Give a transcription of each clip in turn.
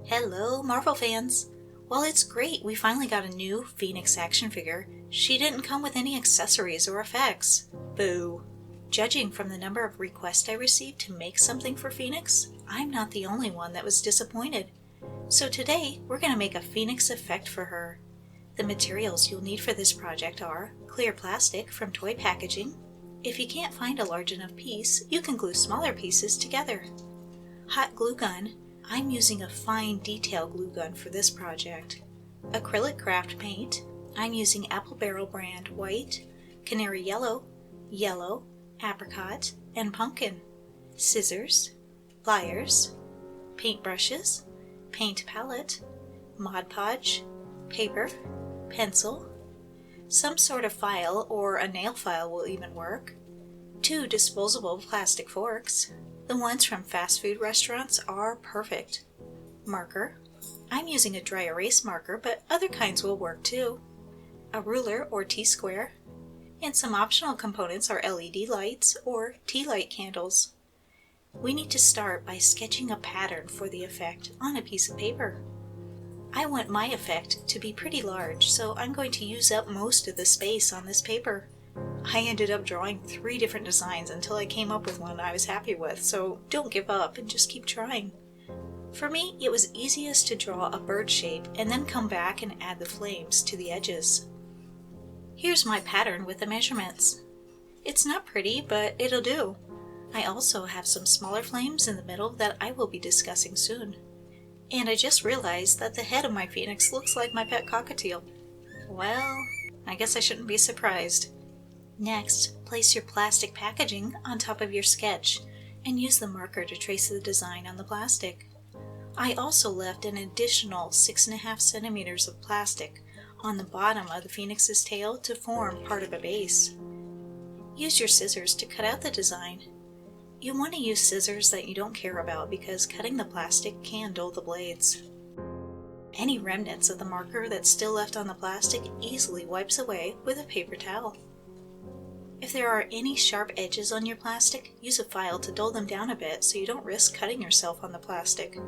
Hello, Marvel fans! While it's great we finally got a new Phoenix action figure, she didn't come with any accessories or effects. Boo! Judging from the number of requests I received to make something for Phoenix, I'm not the only one that was disappointed. So today, we're going to make a Phoenix effect for her. The materials you'll need for this project are clear plastic from toy packaging. If you can't find a large enough piece, you can glue smaller pieces together. Hot glue gun. I'm using a fine detail glue gun for this project. Acrylic Craft Paint. I'm using Apple Barrel brand white, canary yellow, apricot, and pumpkin. Scissors, pliers, paintbrushes, paint palette, Mod Podge, paper, pencil, some sort of file or a nail file will even work, 2 disposable plastic forks. The ones from fast food restaurants are perfect. Marker. I'm using a dry erase marker, but other kinds will work too. A ruler or T-square. And some optional components are LED lights or tea light candles. We need to start by sketching a pattern for the effect on a piece of paper. I want my effect to be pretty large, so I'm going to use up most of the space on this paper. I ended up drawing 3 different designs until I came up with one I was happy with, so don't give up and just keep trying. For me, it was easiest to draw a bird shape and then come back and add the flames to the edges. Here's my pattern with the measurements. It's not pretty, but it'll do. I also have some smaller flames in the middle that I will be discussing soon. And I just realized that the head of my Phoenix looks like my pet cockatiel. Well, I guess I shouldn't be surprised. Next, place your plastic packaging on top of your sketch and use the marker to trace the design on the plastic. I also left an additional 6.5 centimeters of plastic on the bottom of the Phoenix's tail to form part of a base. Use your scissors to cut out the design. You want to use scissors that you don't care about because cutting the plastic can dull the blades. Any remnants of the marker that's still left on the plastic easily wipes away with a paper towel. If there are any sharp edges on your plastic, use a file to dull them down a bit so you don't risk cutting yourself on the plastic.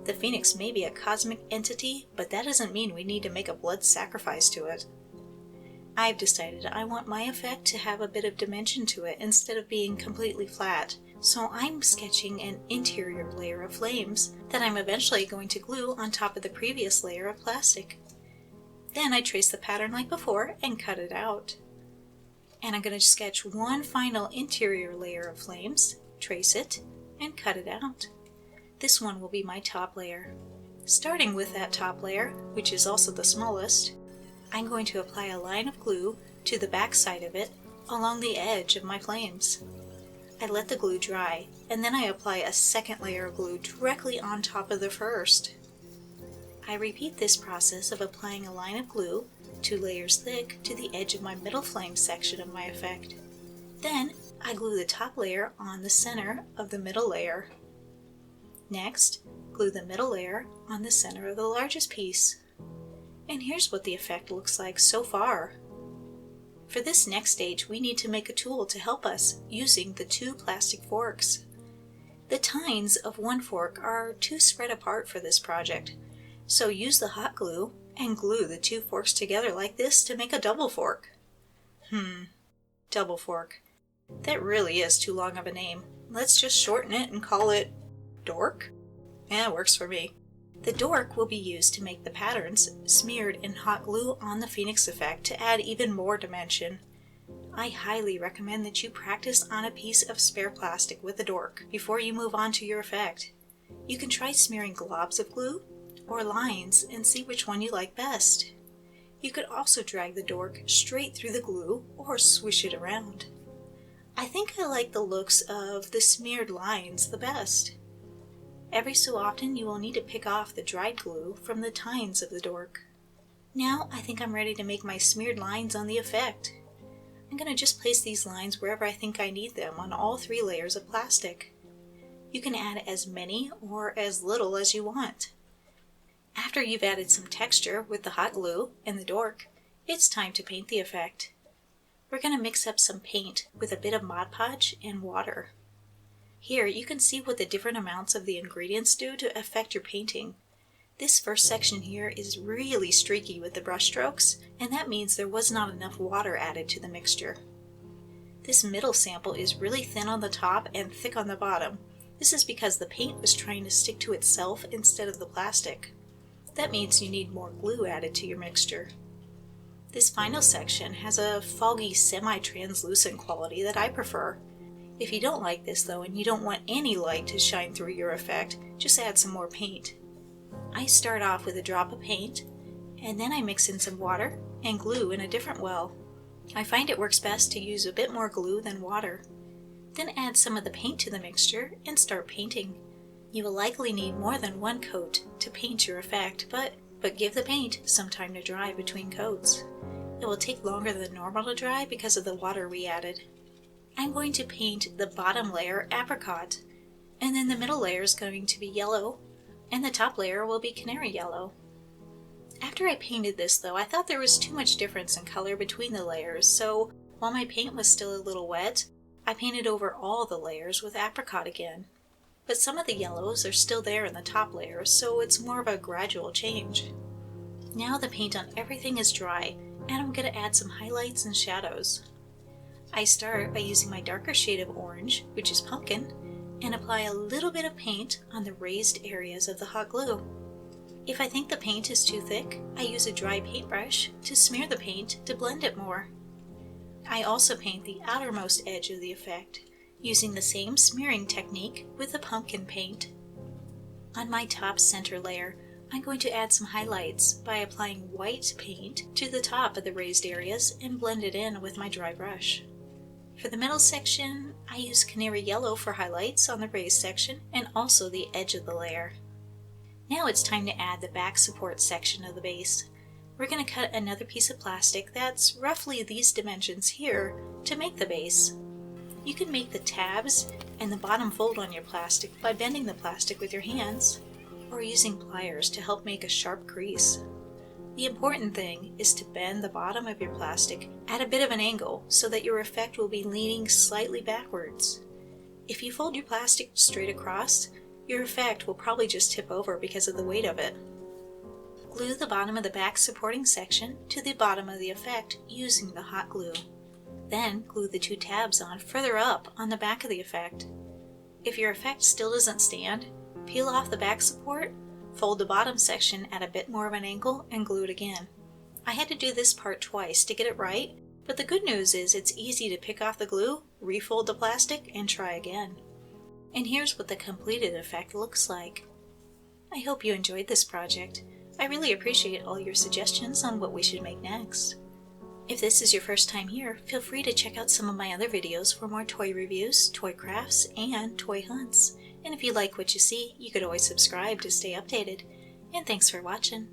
The Phoenix may be a cosmic entity, but that doesn't mean we need to make a blood sacrifice to it. I've decided I want my effect to have a bit of dimension to it instead of being completely flat, so I'm sketching an interior layer of flames that I'm eventually going to glue on top of the previous layer of plastic. Then I trace the pattern like before and cut it out. And I'm going to sketch one final interior layer of flames, trace it, and cut it out. This one will be my top layer. Starting with that top layer, which is also the smallest, I'm going to apply a line of glue to the back side of it along the edge of my flames. I let the glue dry, and then I apply a second layer of glue directly on top of the first. I repeat this process of applying a line of glue 2 layers thick to the edge of my middle flame section of my effect. Then I glue the top layer on the center of the middle layer. Next, glue the middle layer on the center of the largest piece. And here's what the effect looks like so far. For this next stage, we need to make a tool to help us using the 2 plastic forks. The tines of one fork are too spread apart for this project, so use the hot glue and glue the 2 forks together like this to make a double fork. Double fork. That really is too long of a name. Let's just shorten it and call it dork? Yeah, it works for me. The dork will be used to make the patterns smeared in hot glue on the Phoenix effect to add even more dimension. I highly recommend that you practice on a piece of spare plastic with a dork before you move on to your effect. You can try smearing globs of glue or lines and see which one you like best. You could also drag the dork straight through the glue or swish it around. I think I like the looks of the smeared lines the best. Every so often you will need to pick off the dried glue from the tines of the dork. Now I think I'm ready to make my smeared lines on the effect. I'm going to just place these lines wherever I think I need them on all 3 layers of plastic. You can add as many or as little as you want. After you've added some texture with the hot glue and the dork, it's time to paint the effect. We're going to mix up some paint with a bit of Mod Podge and water. Here you can see what the different amounts of the ingredients do to affect your painting. This first section here is really streaky with the brush strokes, and that means there was not enough water added to the mixture. This middle sample is really thin on the top and thick on the bottom. This is because the paint was trying to stick to itself instead of the plastic. That means you need more glue added to your mixture. This final section has a foggy, semi-translucent quality that I prefer. If you don't like this though, and you don't want any light to shine through your effect, just add some more paint. I start off with a drop of paint, and then I mix in some water and glue in a different well. I find it works best to use a bit more glue than water. Then add some of the paint to the mixture and start painting. You will likely need more than one coat to paint your effect, but give the paint some time to dry between coats. It will take longer than normal to dry because of the water we added. I'm going to paint the bottom layer apricot, and then the middle layer is going to be yellow, and the top layer will be canary yellow. After I painted this though, I thought there was too much difference in color between the layers, so while my paint was still a little wet, I painted over all the layers with apricot again. But some of the yellows are still there in the top layer, so it's more of a gradual change. Now the paint on everything is dry, and I'm going to add some highlights and shadows. I start by using my darker shade of orange, which is pumpkin, and apply a little bit of paint on the raised areas of the hot glue. If I think the paint is too thick, I use a dry paintbrush to smear the paint to blend it more. I also paint the outermost edge of the effect, using the same smearing technique with the pumpkin paint. On my top center layer, I'm going to add some highlights by applying white paint to the top of the raised areas and blend it in with my dry brush. For the middle section, I use canary yellow for highlights on the raised section and also the edge of the layer. Now it's time to add the back support section of the base. We're going to cut another piece of plastic that's roughly these dimensions here to make the base. You can make the tabs and the bottom fold on your plastic by bending the plastic with your hands or using pliers to help make a sharp crease. The important thing is to bend the bottom of your plastic at a bit of an angle so that your effect will be leaning slightly backwards. If you fold your plastic straight across, your effect will probably just tip over because of the weight of it. Glue the bottom of the back supporting section to the bottom of the effect using the hot glue. Then glue the two tabs on further up on the back of the effect. If your effect still doesn't stand, peel off the back support, fold the bottom section at a bit more of an angle, and glue it again. I had to do this part twice to get it right, but the good news is it's easy to pick off the glue, refold the plastic, and try again. And here's what the completed effect looks like. I hope you enjoyed this project. I really appreciate all your suggestions on what we should make next. If this is your first time here, feel free to check out some of my other videos for more toy reviews, toy crafts, and toy hunts. And if you like what you see, you could always subscribe to stay updated. And thanks for watching.